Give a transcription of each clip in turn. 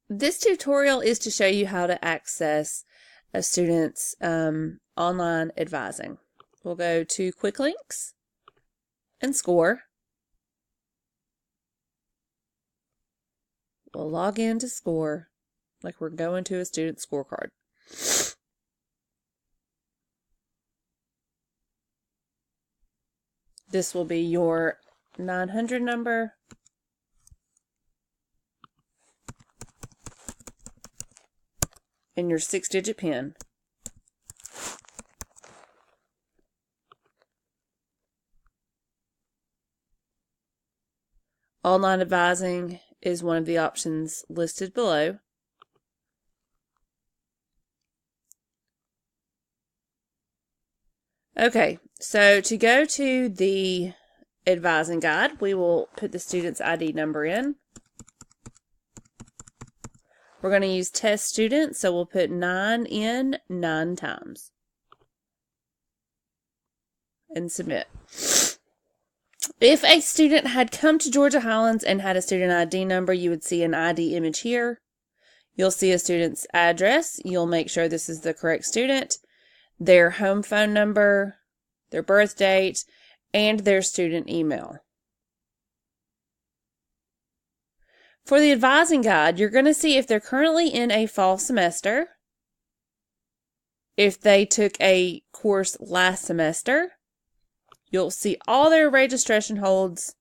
This tutorial is to show you how to access a student's online advising. We'll go to Quick Links and Score. We'll log in to Score like we're going to a student scorecard. This will be your 900 number. And your 6-digit PIN. Online advising is one of the options listed below. Okay, so to go to the advising guide, we will put the student's ID number in. We're going to use test student, so we'll put 9 in 9 times. And submit. If a student had come to Georgia Highlands and had a student ID number, you would see an ID image here. You'll see a student's address. You'll make sure this is the correct student, their home phone number, their birth date, and their student email. For the advising guide, you're going to see if they're currently in a fall semester, if they took a course last semester. You'll see all their registration holds.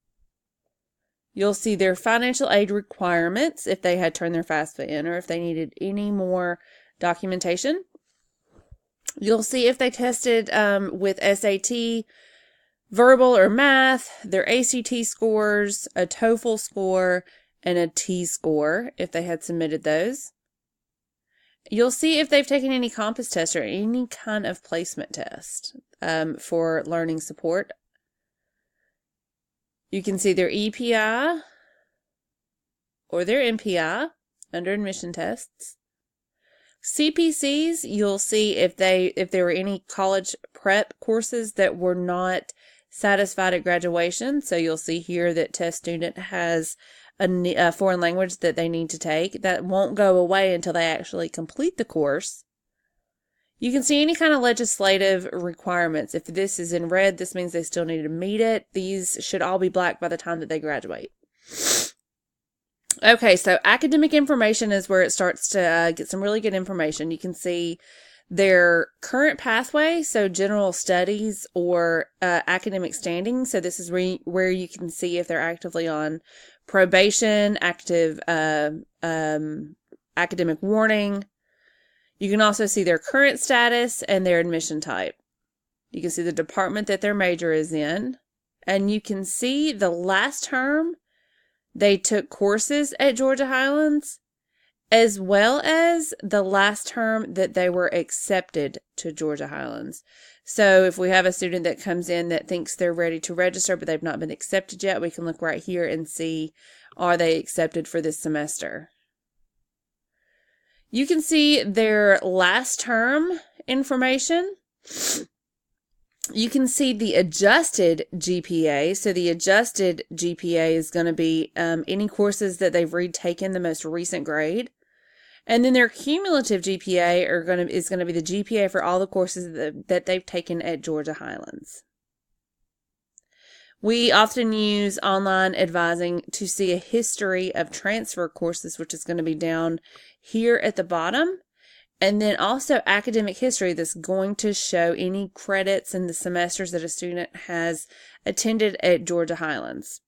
You'll see their financial aid requirements if they had turned their FAFSA in or if they needed any more documentation. You'll see if they tested with SAT, verbal or math, their ACT scores, a TOEFL score, and a T-score if they had submitted those. You'll see if they've taken any Compass test or any kind of placement test for learning support. You can see their EPI or their MPI under admission tests. CPCs, you'll see if there were any college prep courses that were not satisfied at graduation. So you'll see here that test student has a foreign language that they need to take. That won't go away until they actually complete the course. You can see any kind of legislative requirements. If this is in red, this means they still need to meet it. These should all be black by the time that they graduate. Okay, so academic information is where it starts to get some really good information. You can see their current pathway, so general studies or academic standing. So this is where you can see if they're actively on probation, active academic warning. You can also see their current status and their admission type. You can see the department that their major is in. And you can see the last term they took courses at Georgia Highlands, as well as the last term that they were accepted to Georgia Highlands. So if we have a student that comes in that thinks they're ready to register, but they've not been accepted yet, we can look right here and see, are they accepted for this semester? You can see their last term information. You can see the adjusted GPA. So the adjusted GPA is going to be any courses that they've retaken the most recent grade. And then their cumulative GPA is going to be the GPA for all the courses that they've taken at Georgia Highlands. We often use online advising to see a history of transfer courses, which is going to be down here at the bottom. And then also academic history that's going to show any credits in the semesters that a student has attended at Georgia Highlands.